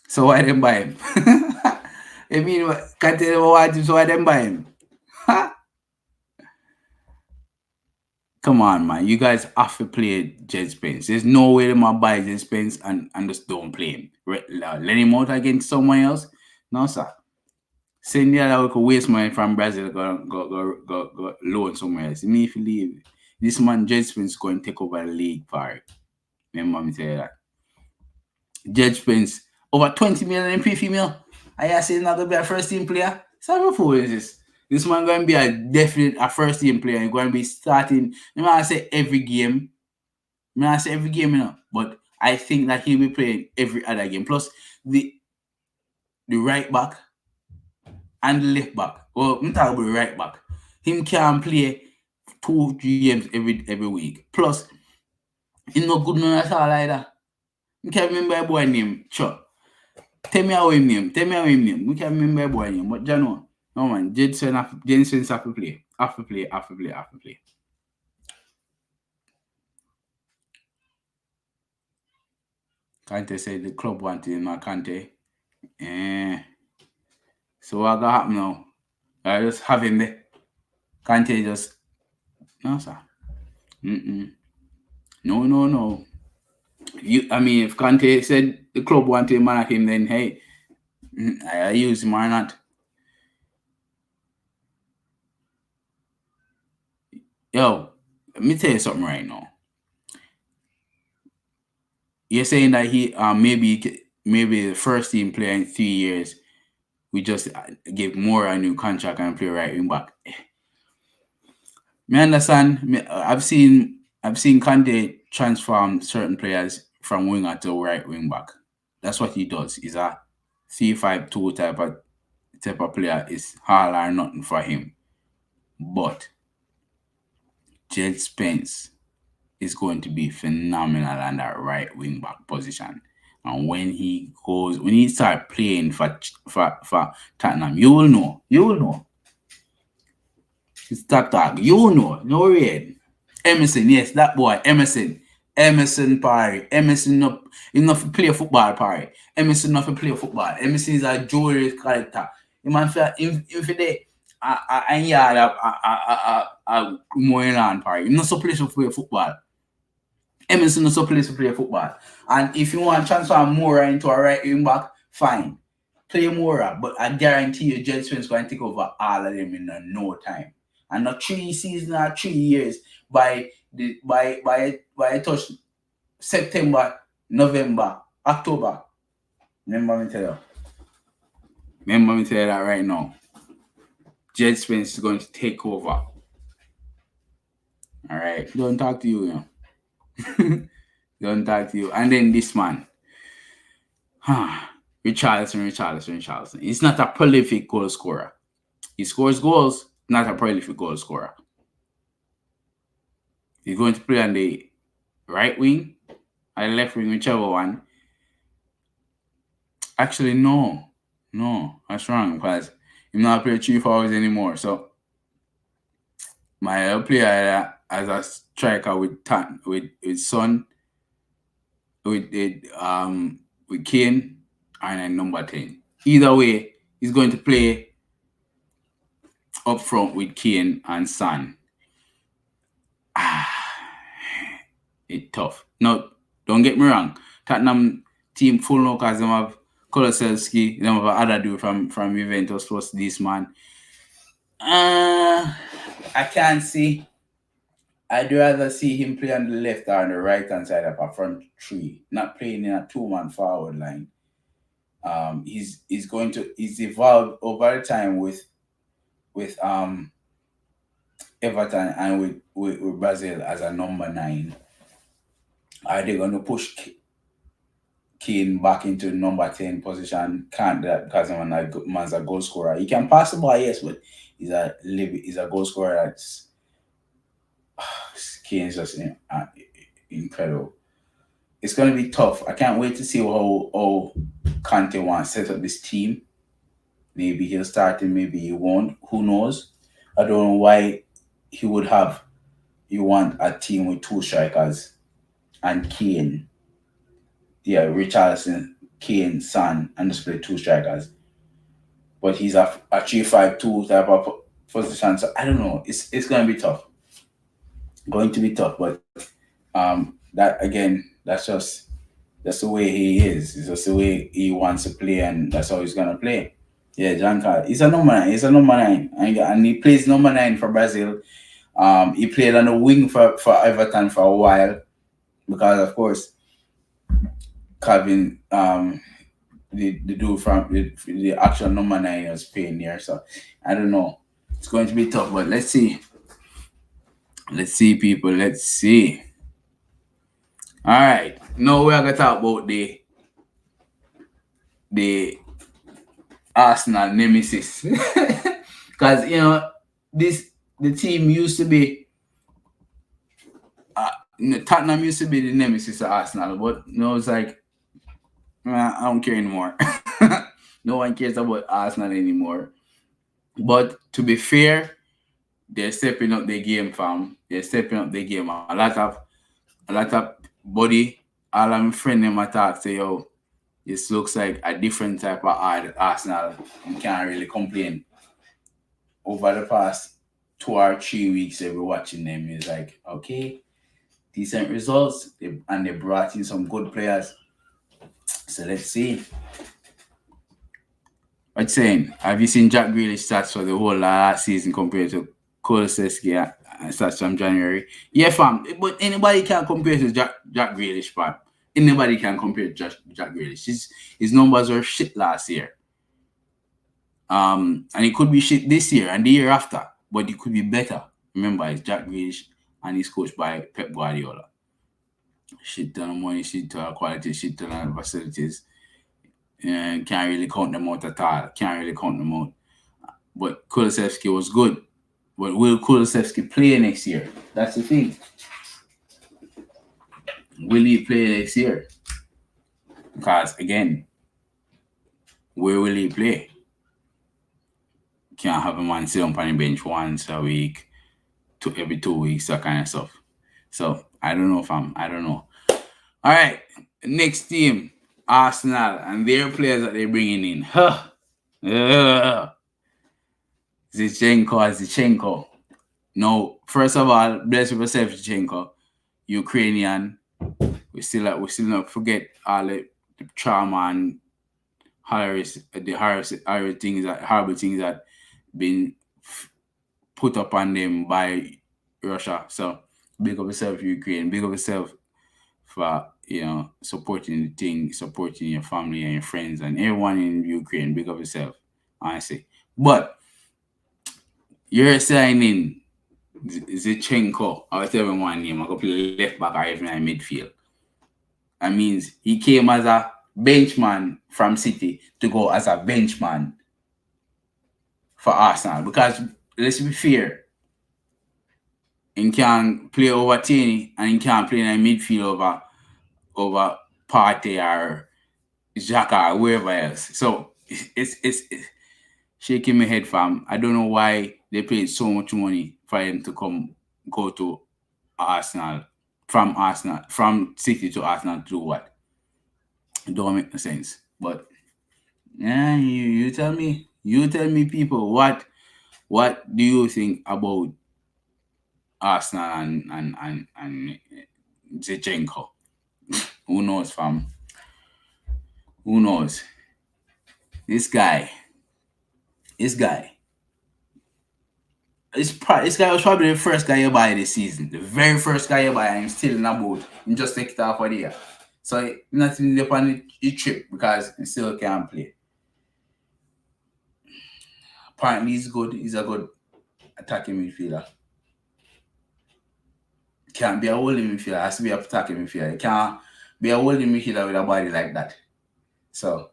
So why them buy him? I mean, Kante never want him, so why them buy him? Come on, man. You guys have to play Jed Spence. There's no way them might buy Jed Spence and just don't play him. Let him out against someone else. No, sir. Send the other we could waste money from Brazil, go loan somewhere else. Me if you leave. This man, Jed Spence, going to take over the league for it. Remember me tell you that. Jed Spence, over 20 million in pre-female. I say not going to be a first team player. So fool is this? This man going to be a first team player. He's going to be starting. I'm not say every game. I'm not say every game, but I think that he'll be playing every other game. Plus the right back and the left back. Well, I'm talking about the right back. Him can play 2-3 games every week. Plus, he's not good none at all either. I can't remember a boy name. Sure. Tell me how him name. We can't remember a boy name. But you know, no man, Jensen have to play. Have to play. Kante said the club wanted him, Kante. So what gonna happen now? I just have him there. Kante just no sir. Mm-mm. No, no, no. I mean, if Conte said the club wanted to mark him, then hey, I use him or not. Yo, let me tell you something right now. You're saying that he maybe the first team player in 3 years we just give more a new contract and play right wing back. Me understand. I've seen Kante transform certain players from winger to right wing back. That's what he does. He's a 3-5-2 type of player. Is all or nothing for him. But Jed Spence is going to be phenomenal on that right wing back position. And when he start playing for Tottenham, you will know. You will know. It's that. You will know. No red. Emerson, yes, that boy, Emerson. Emerson Parry. Emerson not enough to play football, Parry. Emerson not to play football. Emerson is a jewelry character. The man for if they a yard a Moylan Parry. He not supposed to play football. Emerson not supposed to play football. And if you want to transfer Mora into a right wing back, fine. Play Mora, but I guarantee you Jed Spence going to take over all of them in no time. And not 3 seasons or 3 years by touch September, November, October. Remember me tell you. Remember me tell you that right now. Jed Spence is going to take over. All right. Don't talk to you, you know. Don't talk to you. And then this man. Richarlison. He's not a prolific goal scorer. He scores goals, not a prolific goal scorer. He's going to play on the right wing, or the left wing, whichever one. Actually, no. That's wrong because he's not playing 3 hours anymore. So my other player as a striker with Son, with Kane, and then number 10. Either way, he's going to play up front with Kane and Son. It's tough. No, don't get me wrong. Tottenham team full now because they have Koloselski, they have other dude from Juventus plus this man. I can't see. I'd rather see him play on the left or on the right hand side of a front three, not playing in a 2-man forward line. He's evolved over time with Everton and with Brazil as a number 9. Are they going to push Kane back into number 10 position? Can't that because man's a goal scorer. He can pass the ball, yes, but he's a goal scorer that's Kane's just incredible. It's going to be tough. I can't wait to see how Conte wants to set up this team. Maybe he'll start and maybe he won't. Who knows? I don't know why you want a team with 2 strikers and Kane. Yeah, Richarlison, Kane, Son, and just play 2 strikers. But he's a 3-5-2 type of position. So I don't know. It's going to be tough. Going to be tough. But that again, that's the way he is. It's just the way he wants to play, and that's how he's gonna play. Yeah, Jungkook. He's a number 9. He's a number 9, and he plays number 9 for Brazil. He played on the wing for Everton for a while because, of course, Calvin, the dude from the actual number 9 was playing there. So I don't know. It's going to be tough, but let's see. Let's see, people. Let's see. All right. Now we're gonna talk about the Arsenal nemesis, because the team used to be Tottenham used to be the nemesis of Arsenal, but now it's like I don't care anymore. No one cares about Arsenal anymore. But to be fair, they're stepping up their game, fam. They're stepping up their game. A lot of body. All I'm friend them attack say, yo, this looks like a different type of Arsenal. You can't really complain. Over the past 2 or 3 weeks, I've been watching them. It's like, okay, decent results, and they brought in some good players. So let's see. What's saying? Have you seen Jack Grealish stats for the whole last season compared to Kulusevski stats from January? Yeah, fam. But anybody can compare to Jack Grealish, fam. Anybody can compare to Jack Grealish. His numbers were shit last year. And it could be shit this year and the year after, but it could be better. Remember, it's Jack Grealish and he's coached by Pep Guardiola. Shit ton of money, shit ton of quality, shit ton of facilities. Can't really count them out at all. Can't really count them out. But Kulusevski was good. But will Kulusevski play next year? That's the thing. Will he play next year? Because again, where will he play? Can't have a man sit on the bench once a week, every 2 weeks, that kind of stuff. So I don't know, fam. I don't know. All right, next team, Arsenal, and their players that they're bringing in. Zinchenko. No, first of all, bless yourself, Zinchenko. Ukrainian. We still not forget all the trauma and horrible things that been put up on them by Russia. So big up yourself, Ukraine. Big up yourself for supporting the thing, supporting your family and your friends and everyone in Ukraine. Big up yourself, honestly. But you're signing Zinchenko, or whatever one name, I go play left back or even in midfield. That means he came as a benchman from City to go as a benchman for Arsenal. Because let's be fair, he can play over Tierney and he can play in a midfield over Partey or Xhaka or wherever else. So it's shaking my head, fam. I don't know why they paid so much money for him to go to Arsenal, from City to Arsenal to do what? It don't make no sense. But yeah, you tell me, people, what do you think about Arsenal and Zinchenko? Who knows, fam? Who knows? This guy. This guy was probably the first guy you buy this season. The very first guy you buy, and I'm still in a boat. You just take it off for the year. So nothing upon the trip because he still can't play. Apparently he's good. He's a good attacking midfielder. Can't be a holding midfielder. Has to be an attacking midfielder. He can't be a holding midfielder with a body like that. So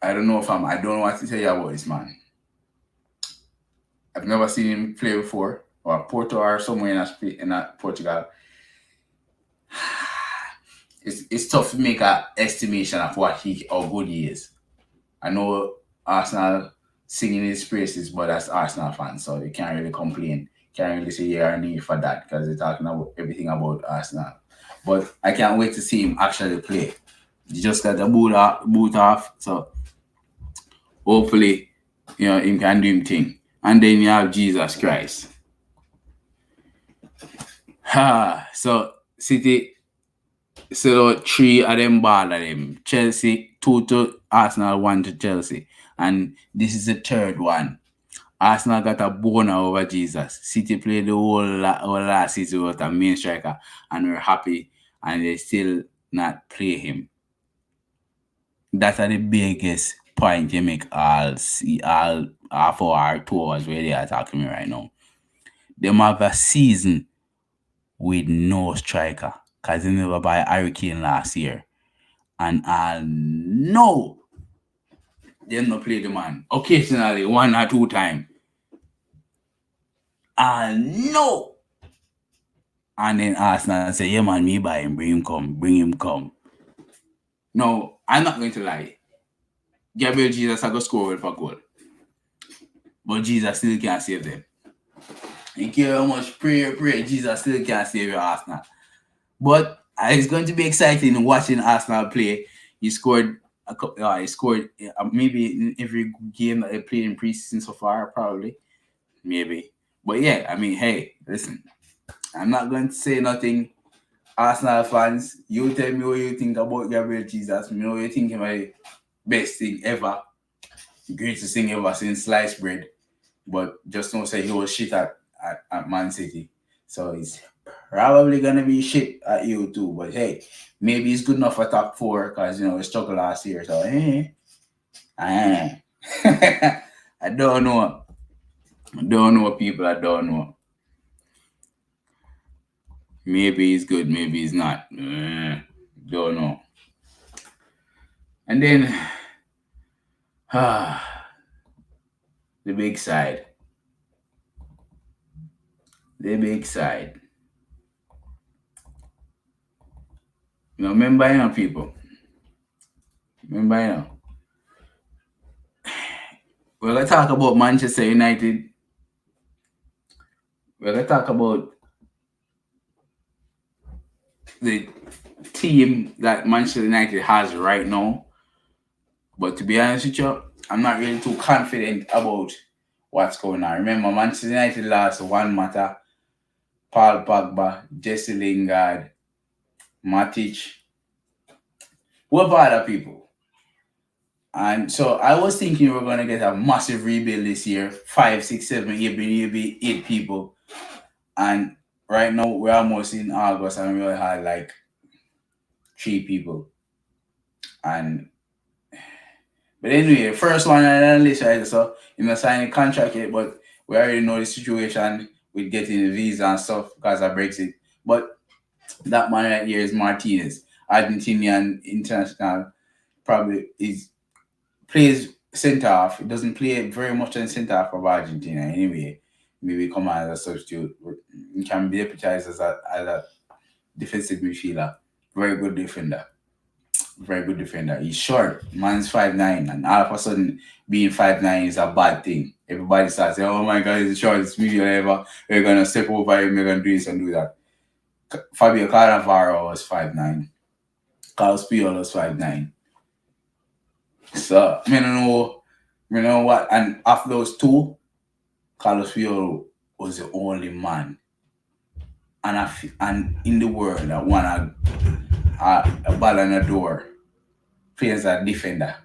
I don't know, fam. I don't know what to tell you about this man. I've never seen him play before, or Porto or somewhere in Portugal. It's tough to make an estimation of how good he is. I know Arsenal singing his praises, but that's Arsenal fans, so you can't really complain. Can't really say yeah or nay for that because they're talking about everything about Arsenal. But I can't wait to see him actually play. He just got the boot off, so hopefully, him can do him thing. And then you have Jesus Christ. So City sell out 3 of them ball of them. Chelsea 2 to Arsenal, 1 to Chelsea. And this is the third one. Arsenal got a boner over Jesus. City played the whole last season with a main striker and we're happy and they still not play him. That's the biggest point you make all half hour, 2 hours where they are talking to me right now. They have a season with no striker because they never buy Hurricane last year. And I know they not play the man. Occasionally, 1 or 2 times. I know. And then Arsenal say, yeah man, me buy him, bring him come. No, I'm not going to lie. Gabriel Jesus has got score for goal. But Jesus still can't save them. You care how much pray, Jesus still can't save your Arsenal. But it's going to be exciting watching Arsenal play. He scored maybe in every game that they played in preseason so far, probably. Maybe. But yeah, I mean, hey, listen. I'm not going to say nothing. Arsenal fans, you tell me what you think about Gabriel Jesus. You know, you think he's my best thing ever. Greatest thing ever since sliced bread. But just don't say he was shit at Man City. So he's probably going to be shit at you too. But hey, maybe he's good enough for top four because, you know, we struggled last year. So, I don't know. I don't know, people. I don't know. Maybe he's good, maybe he's not. Don't know. And then, the big side. The big side. You know, remember, you know, people. Remember, you know. We're going to talk about Manchester United. We're going to talk about the team that Manchester United has right now. But to be honest with you, I'm not really too confident about what's going on. Remember, Manchester United lost one matter. Paul Pogba, Jesse Lingard, Matic, what about other people? And so I was thinking we are going to get a massive rebuild this year, 5, 6, 7, maybe 8 people. And right now we're almost in August and we only had like 3 people. And but anyway, first one on the list, right? So you're not signing a contract yet, but we already know the situation with getting the visa and stuff because of Brexit. But that man right here is Martinez, Argentinian international, probably plays centre half. He doesn't play very much in centre half of Argentina anyway. Maybe come on as a substitute. He can be deputized as a defensive midfielder. Very good defender. Very good defender. He's short. Man's 5'9", and all of a sudden being 5'9" is a bad thing. Everybody starts saying, "Oh my God, he's the shortest midfielder ever. We're gonna step over him. We're gonna do this and do that." Fabio Cannavaro was 5'9". Carlos Puyol was 5'9". So I don't know, you know what? And of those two, Carlos Puyol was the only man, and in the world that won a Ballon d'Or playing as a defender.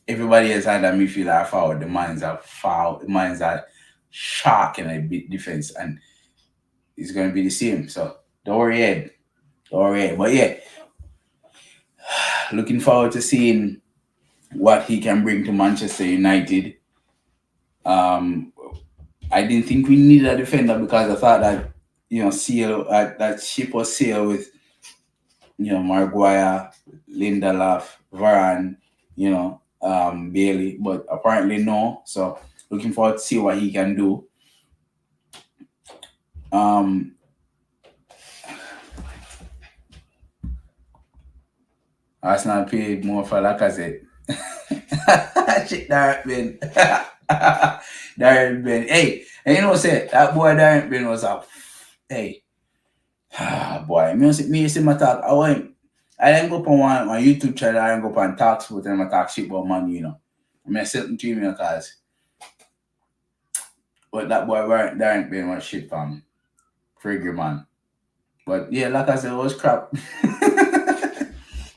Everybody else had a midfielder forward. The man's a foul. The man's a shark in a big defense, and it's gonna be the same. So don't worry, Ed. Don't worry, Ed. But yeah, looking forward to seeing what he can bring to Manchester United. I didn't think we needed a defender because I thought that that ship was sailed with Maguire, Lindelof, Varane, Bailey, but apparently no. So looking forward to see what he can do. Arsenal paid more for Lacazette. Shit, Darren Ben. Darren Ben. Hey, and you know say that boy Darren Ben was a boy. Me see my talk. I didn't go on my YouTube channel, I didn't go on talk sport and I talk shit about man, I mean certain to me because but that boy Darren Ben was shit fam. Frigger man. But yeah, like I said, it was crap.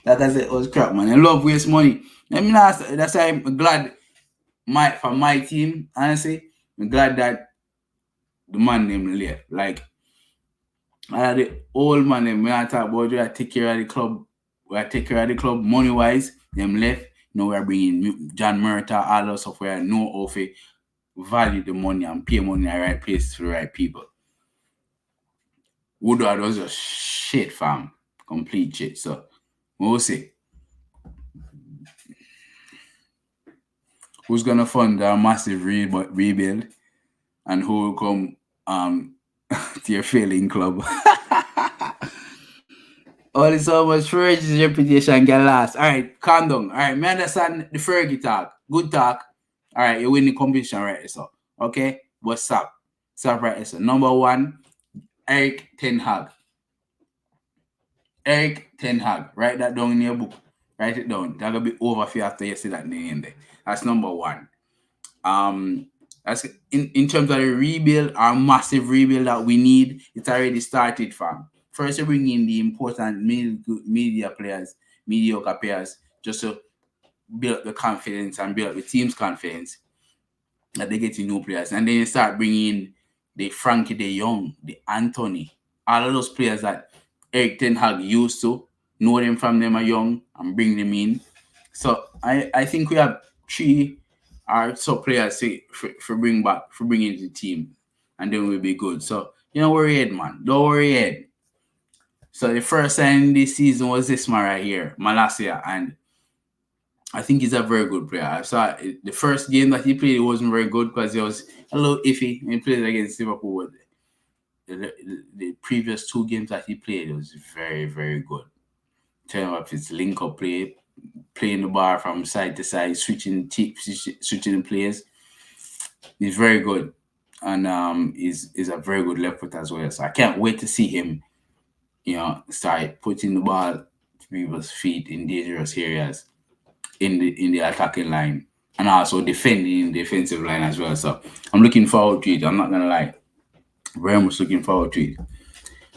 Like I said, it was crap, man. I love waste money. That's why I'm glad for my team, honestly, I'm glad that the man named left. Like, the old man them, when I talk about we take care of the club, money wise, them left. Now we're bringing John Murta, all those stuff where I know of it, value the money and pay money in the right place to the right people. Woodward was just shit, fam. Complete shit. So, we'll see. Who's gonna fund a massive rebuild, and who will come to your failing club? Only so much Fergie's reputation get lost. Alright, calm down. Alright, me understand the Fergie talk. Good talk. Alright, you win the competition right so. Okay? But stop. Stop right so. Number 1, Erik Ten Hag. Erik Ten Hag. Write that down in your book. Write it down. That'll be over for you after you see that name there. That's number 1. As in terms of the rebuild, our massive rebuild that we need, it's already started from. First, you bring in the important media players, mediocre players, just to build up the confidence and build up the team's confidence that they get new players. And then you start bringing the Frankie de Jong, the Anthony, all of those players that Eric Ten Hag used to know them from them are young and bring them in. So I think we have three or so players for bring into the team, and then we'll be good. So you don't worry, Ed, man. Don't worry, Ed. So the first sign this season was this man right here, Malasia, and I think he's a very good player. I saw the first game that he played, it wasn't very good because he was a little iffy when he played against Liverpool. The previous two games that he played, it was very, very good. Turn up his link up play, playing the bar from side to side, switching the players. He's very good, and is a very good left foot as well. So I can't wait to see him, start putting the ball to people's feet in dangerous areas in the attacking line, and also defending in the defensive line as well. So I'm looking forward to it. I'm not gonna lie, very much looking forward to it.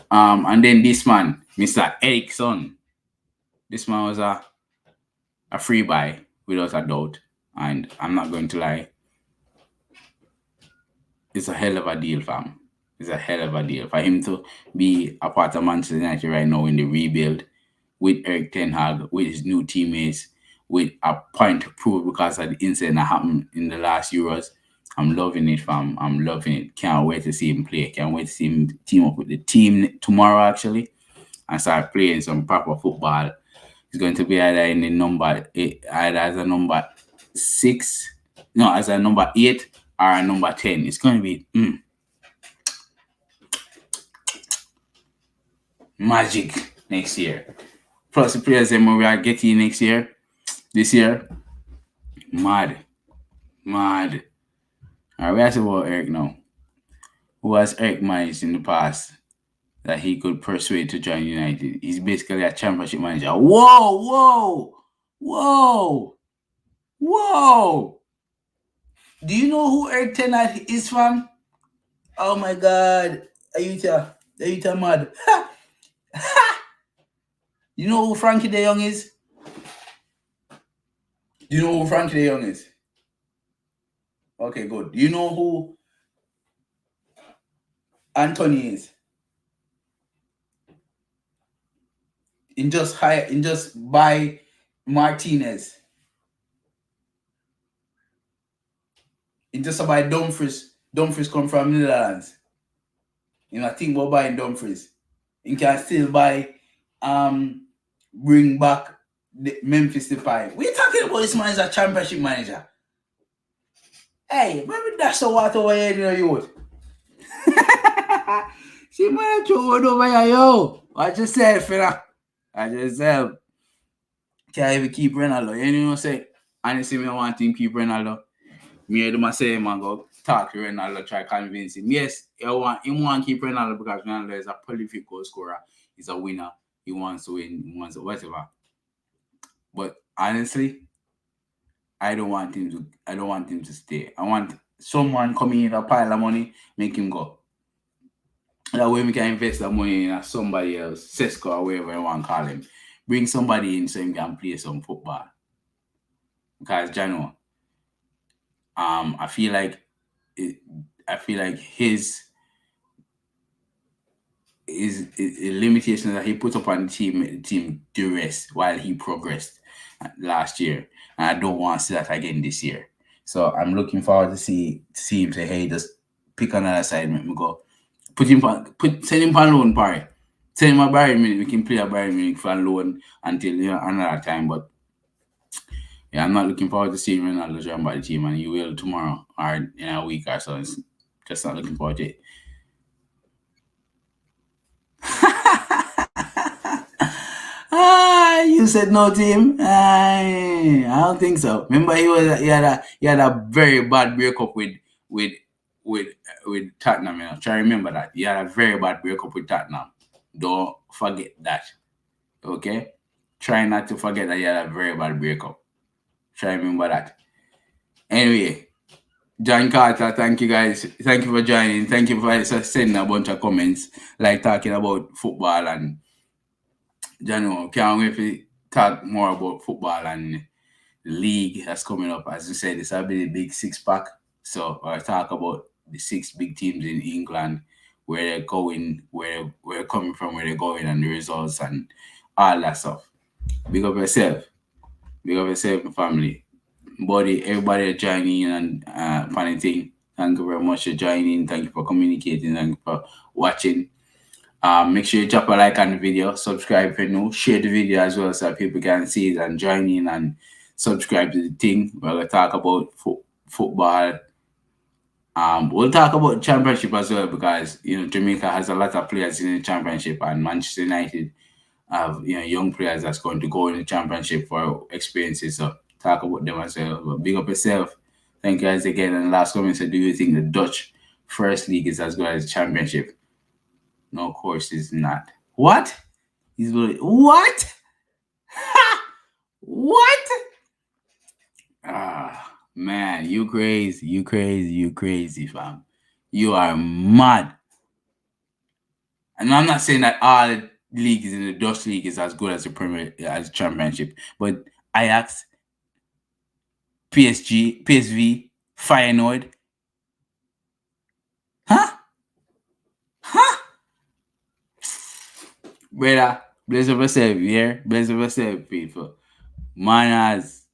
And then this man, Mr. Eriksson, this man was a free buy without a doubt, and I'm not going to lie, it's a hell of a deal, fam. It's a hell of a deal for him to be a part of Manchester United right now in the rebuild with Eric Ten Hag, with his new teammates, with a point to prove because of the incident that happened in the last Euros. I'm loving it, fam. I'm loving it. Can't wait to see him play. Can't wait to see him team up with the team tomorrow, actually, and start playing some proper football. He's going to be either in the number 8, either as a number 6, no, as a number 8 or a number 10. It's going to be magic next year. Plus the players that we are getting this year, mad. All right, we asked about Eric now. Who has Eric managed in the past that he could persuade to join United? He's basically a championship manager. Whoa! Do you know who Eric Ten Hag is from? Oh my God. Ayuta mad. You know who Frankie de Jong is? Do you know who Frankie de Jong is? Okay, good. Do you know who Anthony is? In just buy Martinez. In just buy Dumfries. Dumfries come from Netherlands. You know, think about buying Dumfries. You can still buy bring back the Memphis Depay. We're talking about this man is a championship manager. Hey, maybe that's the water over here, you know, youth. See, man, throw it over here, yo. Watch yourself, you know. Watch yourself. Can't even keep Ronaldo. You know what I'm saying? Honestly, I want him to keep Ronaldo. Me, I do say, man, go talk to Ronaldo, try convince him. Yes, he want to keep Ronaldo because Ronaldo is a prolific goal scorer. He's a winner. He wants to win. He wants to whatever. But honestly, I don't want him to stay. I want someone coming in a pile of money, make him go. That way we can invest the money in somebody else, Sesko or whatever you want to call him. Bring somebody in so he can play some football. Because Jano, I feel like his limitations that he put up on the team duress while he progressed last year, and I don't want to see that again this year. So I'm looking forward to see him say, "Hey, just pick another side, make me go." Send him on loan, Barry. Send him a Bayern Munich. We can play a Bayern Munich for loan until another time. But yeah, I'm not looking forward to seeing Ronaldo join by the team, and he will tomorrow or in a week or so. It's just not looking forward to it. You said no to him? I don't think so. Remember, he had a very bad breakup with Tottenham. You know, try to remember that he had a very bad breakup with Tottenham. Don't forget that. Okay, try not to forget that he had a very bad breakup. Try to remember that. Anyway, John Carter, thank you guys. Thank you for joining. Thank you for sending a bunch of comments, like talking about football and John. Can't wait to talk more about football and the league that's coming up. As you said, it's a really big six pack. So I talk about the six big teams in England, where they're going, where they're coming from, where they're going, and the results and all that stuff. Big up yourself. Big up yourself and family. Buddy, everybody joining in and funny thing. Thank you very much for joining. Thank you for communicating. Thank you for watching. Make sure you drop a like on the video, subscribe if you're new, share the video as well so people can see it and join in and subscribe to the thing. We're gonna talk about football. We'll talk about championship as well because Jamaica has a lot of players in the championship and Manchester United have young players that's going to go in the championship for experiences. So talk about them as well. But big up yourself. Thank you guys again. And last comment said, do you think the Dutch first league is as good as the championship? No, of course it's not. What? He's really, what? What? Man, you crazy, you crazy, you crazy, fam. You are mad. And I'm not saying that all leagues in the Dutch league is as good as the Premier as the Championship, but Ajax, PSG, PSV, Feyenoord, huh? Huh? Brother, bless yourself, yeah? Bless yourself, people. Manaz.